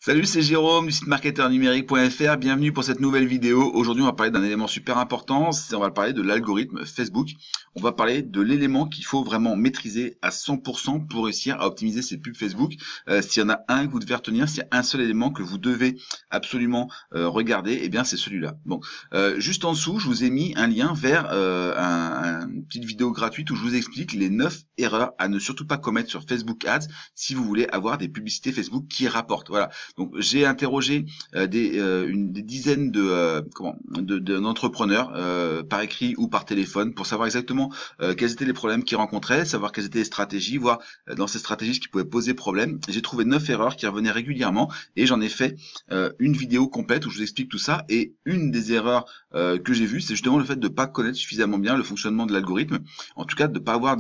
Salut, c'est Jérôme du site marketeurnumérique.fr. Bienvenue pour cette nouvelle vidéo. Aujourd'hui, on va parler d'un élément super important. On va parler de l'algorithme Facebook. On va parler de l'élément qu'il faut vraiment maîtriser à 100% pour réussir à optimiser ses pubs Facebook. S'il y en a un que vous devez retenir, s'il y a un seul élément que vous devez absolument regarder, eh bien c'est celui-là. Bon, juste en dessous, je vous ai mis un lien vers une petite vidéo gratuite où je vous explique les 9 erreurs à ne surtout pas commettre sur Facebook Ads si vous voulez avoir des publicités Facebook qui rapportent. Voilà. Donc j'ai interrogé des dizaines d'entrepreneurs par écrit ou par téléphone pour savoir exactement quels étaient les problèmes qu'ils rencontraient, savoir quelles étaient les stratégies, voir dans ces stratégies ce qui pouvait poser problème. J'ai trouvé 9 erreurs qui revenaient régulièrement et j'en ai fait une vidéo complète où je vous explique tout ça. Et une des erreurs que j'ai vues, c'est justement le fait de ne pas connaître suffisamment bien le fonctionnement de l'algorithme, en tout cas de ne pas avoir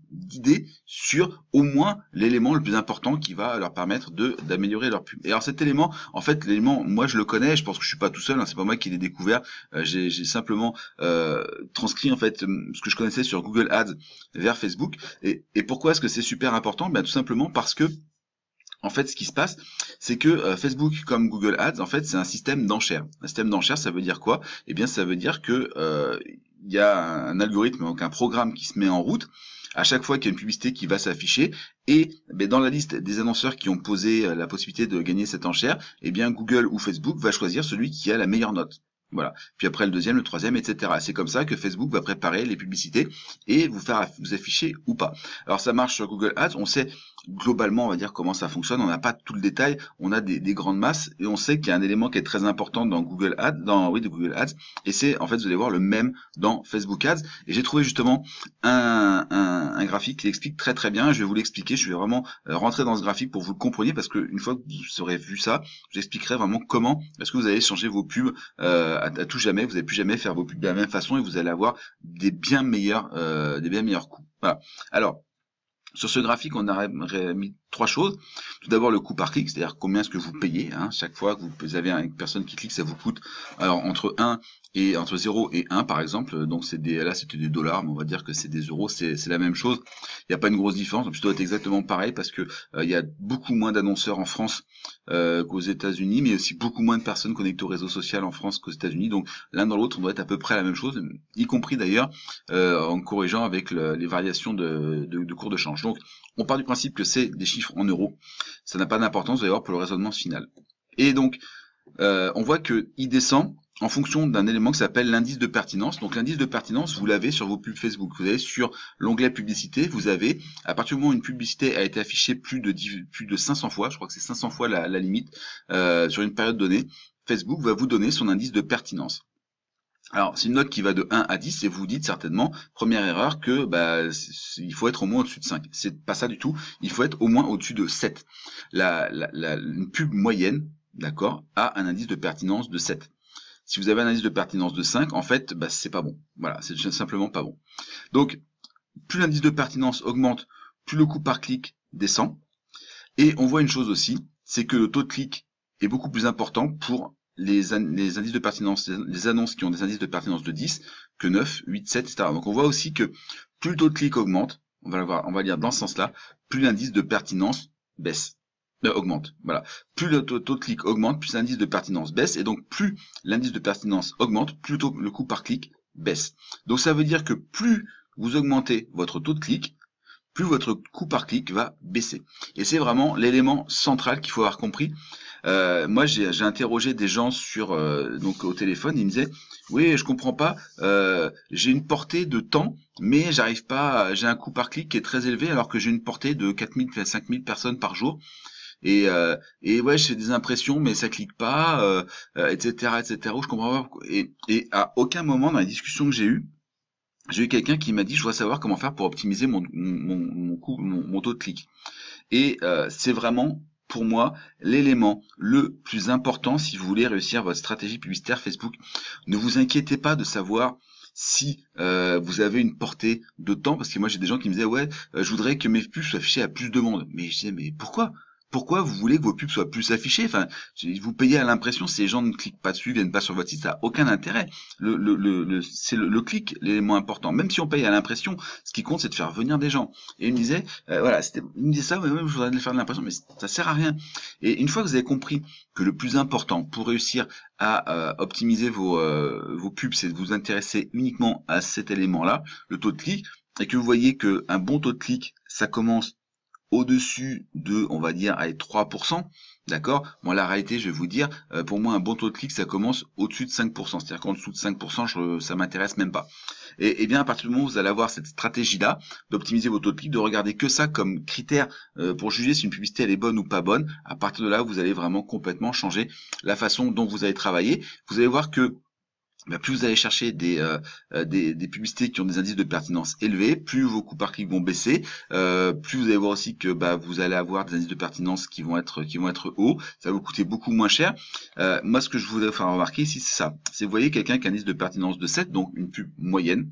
d'idée sur au moins l'élément le plus important qui va leur permettre d'améliorer leur pub. Et alors cet élément, en fait, l'élément, moi je le connais, je pense que je suis pas tout seul, hein, c'est pas moi qui l'ai découvert, j'ai simplement transcrit en fait ce que je connaissais sur Google Ads vers Facebook. Et pourquoi est-ce que c'est super important? Ben tout simplement parce que en fait, ce qui se passe, c'est que Facebook, comme Google Ads, en fait, c'est un système d'enchères. Un système d'enchères, ça veut dire quoi? Eh bien, ça veut dire que il y a un algorithme, donc un programme qui se met en route à chaque fois qu'il y a une publicité qui va s'afficher, et dans la liste des annonceurs qui ont posé la possibilité de gagner cette enchère, eh bien Google ou Facebook va choisir celui qui a la meilleure note. Voilà. Puis après le deuxième, le troisième, etc. C'est comme ça que Facebook va préparer les publicités et vous faire vous afficher ou pas. Alors ça marche sur Google Ads, on sait globalement, on va dire comment ça fonctionne. On n'a pas tout le détail, on a des grandes masses et on sait qu'il y a un élément qui est très important dans Google Ads, de Google Ads, et c'est en fait vous allez voir le même dans Facebook Ads. Et j'ai trouvé justement un graphique qui l'explique très très bien. Je vais vous l'expliquer. Je vais vraiment rentrer dans ce graphique pour que vous le compreniez, parce que une fois que vous aurez vu ça, je vous expliquerai vraiment comment est-ce que vous allez changer vos pubs à tout jamais. Vous n'allez plus jamais faire vos pubs de la même façon et vous allez avoir des bien meilleurs coûts. Voilà. Alors sur ce graphique, on a mis trois choses. Tout d'abord, le coût par clic, c'est-à-dire combien est-ce que vous payez. Chaque fois que vous avez une personne qui clique, ça vous coûte alors entre 0 et 1 par exemple. Donc là c'était des dollars, mais on va dire que c'est des euros, c'est la même chose. Il n'y a pas une grosse différence. Ça doit être exactement pareil parce que il y a beaucoup moins d'annonceurs en France qu'aux États-Unis, mais aussi beaucoup moins de personnes connectées au réseau social en France qu'aux États-Unis. Donc l'un dans l'autre, on doit être à peu près la même chose, y compris d'ailleurs en corrigeant avec les variations de cours de change. Donc on part du principe que c'est des chiffres en euros. Ça n'a pas d'importance, vous allez voir, pour le raisonnement final. Et donc on voit que il descend en fonction d'un élément qui s'appelle l'indice de pertinence. Donc l'indice de pertinence, vous l'avez sur vos pubs Facebook. Vous avez sur l'onglet publicité, vous avez, à partir du moment où une publicité a été affichée plus de 500 fois, je crois que c'est 500 fois la limite, sur une période donnée, Facebook va vous donner son indice de pertinence. Alors, c'est une note qui va de 1 à 10 et vous dites certainement, première erreur, que il faut être au moins au-dessus de 5. C'est pas ça du tout, il faut être au moins au-dessus de 7. Une pub moyenne, d'accord, a un indice de pertinence de 7. Si vous avez un indice de pertinence de 5, en fait, c'est pas bon. Voilà, c'est simplement pas bon. Donc, plus l'indice de pertinence augmente, plus le coût par clic descend. Et on voit une chose aussi, c'est que le taux de clic est beaucoup plus important pour les indices de pertinence, les annonces qui ont des indices de pertinence de 10 que 9, 8, 7, etc. Donc on voit aussi que plus le taux de clic augmente, on va lire dans ce sens-là, plus l'indice de pertinence baisse. Augmente, voilà. Plus le taux de clic augmente, plus l'indice de pertinence baisse, et donc plus l'indice de pertinence augmente, plus le coût par clic baisse. Donc ça veut dire que plus vous augmentez votre taux de clic, plus votre coût par clic va baisser. Et c'est vraiment l'élément central qu'il faut avoir compris. Moi, j'ai interrogé des gens donc au téléphone, ils me disaient oui, je comprends pas, j'ai une portée de temps, mais j'arrive pas, j'ai un coût par clic qui est très élevé alors que j'ai une portée de 4000 à 5000 personnes par jour. Et ouais, je fais des impressions, mais ça clique pas, etc., etc. Je comprends pas. Et à aucun moment dans la discussion que j'ai eu quelqu'un qui m'a dit, je dois savoir comment faire pour optimiser mon taux de clic. Et c'est vraiment, pour moi, l'élément le plus important si vous voulez réussir votre stratégie publicitaire Facebook. Ne vous inquiétez pas de savoir si vous avez une portée de temps, parce que moi j'ai des gens qui me disaient ouais, je voudrais que mes pubs soient affichées à plus de monde. Mais je disais mais pourquoi pourquoi vous voulez que vos pubs soient plus affichées? Enfin, vous payez à l'impression, si les gens ne cliquent pas dessus, viennent pas sur votre site, ça n'a aucun intérêt. C'est le clic l'élément important. Même si on paye à l'impression, ce qui compte, c'est de faire venir des gens. Et il me disait, voilà, il me disait ça, mais même je voudrais faire de l'impression, mais ça sert à rien. Et une fois que vous avez compris que le plus important pour réussir à optimiser vos pubs, c'est de vous intéresser uniquement à cet élément-là, le taux de clic, et que vous voyez que un bon taux de clic, ça commence au-dessus de, on va dire, allez, 3%, d'accord? Moi, la réalité, je vais vous dire, pour moi, un bon taux de clic, ça commence au-dessus de 5%. C'est-à-dire qu'en dessous de 5%, ça m'intéresse même pas. Et bien, à partir du moment où vous allez avoir cette stratégie-là, d'optimiser vos taux de clic, de regarder que ça comme critère pour juger si une publicité elle est bonne ou pas bonne, à partir de là, vous allez vraiment complètement changer la façon dont vous allez travailler. Vous allez voir que plus vous allez chercher des publicités qui ont des indices de pertinence élevés, plus vos coûts par clic vont baisser, plus vous allez voir aussi que vous allez avoir des indices de pertinence qui vont être hauts, ça va vous coûter beaucoup moins cher. Moi, ce que je voudrais faire remarquer ici, c'est ça. C'est, vous voyez, quelqu'un qui a un indice de pertinence de 7, donc une pub moyenne,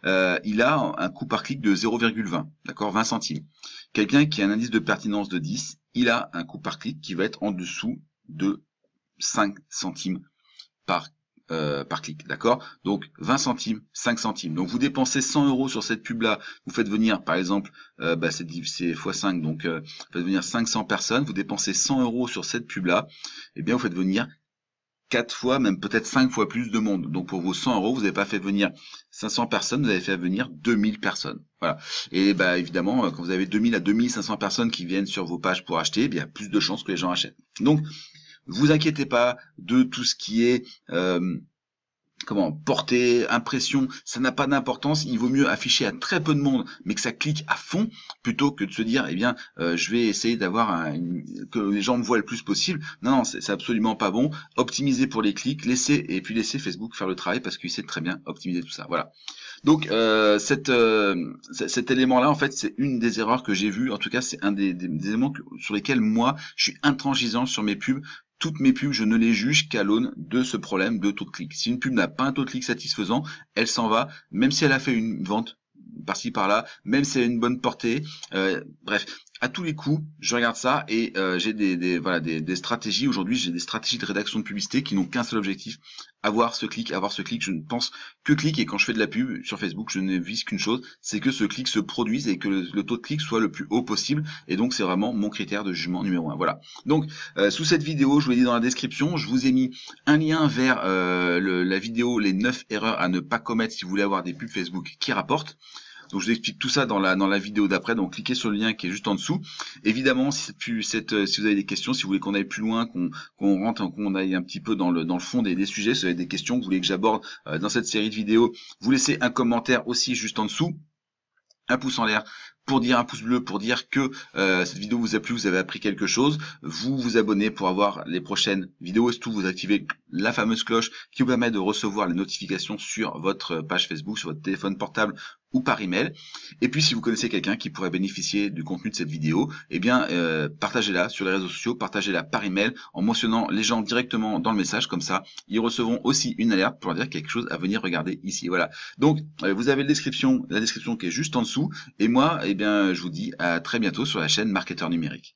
il a un coût par clic de 0,20, d'accord, 20 centimes. Quelqu'un qui a un indice de pertinence de 10, il a un coût par clic qui va être en dessous de 5 centimes par clic, d'accord? Donc 20 centimes, 5 centimes. Donc vous dépensez 100 € sur cette pub-là, vous faites venir, par exemple, c'est x5, donc vous faites venir 500 personnes, vous dépensez 100 € sur cette pub-là, et bien vous faites venir 4 fois, même peut-être 5 fois plus de monde. Donc pour vos 100 €, vous n'avez pas fait venir 500 personnes, vous avez fait venir 2000 personnes. Voilà. Et évidemment, quand vous avez 2000 à 2500 personnes qui viennent sur vos pages pour acheter, il y a plus de chances que les gens achètent. Donc, vous inquiétez pas de tout ce qui est portée, impression, ça n'a pas d'importance. Il vaut mieux afficher à très peu de monde, mais que ça clique à fond, plutôt que de se dire, je vais essayer d'avoir que les gens me voient le plus possible. Non, c'est absolument pas bon. Optimisez pour les clics, laissez Facebook faire le travail parce qu'il sait très bien optimiser tout ça. Voilà. Donc cet élément-là, en fait, c'est une des erreurs que j'ai vues. En tout cas, c'est un des éléments sur lesquels moi, je suis intransigeant sur mes pubs. Toutes mes pubs, je ne les juge qu'à l'aune de ce problème de taux de clic. Si une pub n'a pas un taux de clic satisfaisant, elle s'en va, même si elle a fait une vente par-ci par-là, même si elle a une bonne portée. Bref, à tous les coups, je regarde ça et j'ai des stratégies. Aujourd'hui, j'ai des stratégies de rédaction de publicité qui n'ont qu'un seul objectif, avoir ce clic. Je ne pense que clic, et quand je fais de la pub sur Facebook, je ne vise qu'une chose, c'est que ce clic se produise et que le taux de clic soit le plus haut possible. Et donc, c'est vraiment mon critère de jugement numéro 1. Voilà. Donc, sous cette vidéo, je vous l'ai dit dans la description, je vous ai mis un lien vers la vidéo, les 9 erreurs à ne pas commettre si vous voulez avoir des pubs Facebook qui rapportent. Donc je vous explique tout ça dans la vidéo d'après, donc cliquez sur le lien qui est juste en dessous. Évidemment, si vous avez des questions, si vous voulez qu'on aille plus loin, qu'on aille un petit peu dans le fond des sujets, si vous avez des questions que vous voulez que j'aborde dans cette série de vidéos, vous laissez un commentaire aussi juste en dessous, un pouce en l'air pour dire, un pouce bleu pour dire que cette vidéo vous a plu, vous avez appris quelque chose, vous vous abonnez pour avoir les prochaines vidéos, et surtout vous activez la fameuse cloche qui vous permet de recevoir les notifications sur votre page Facebook, sur votre téléphone portable ou par email. Et puis si vous connaissez quelqu'un qui pourrait bénéficier du contenu de cette vidéo, partagez-la sur les réseaux sociaux, partagez-la par email en mentionnant les gens directement dans le message, comme ça ils recevront aussi une alerte pour leur dire quelque chose à venir regarder ici. Voilà. Donc vous avez la description qui est juste en dessous, et moi je vous dis à très bientôt sur la chaîne Marketeur Numérique.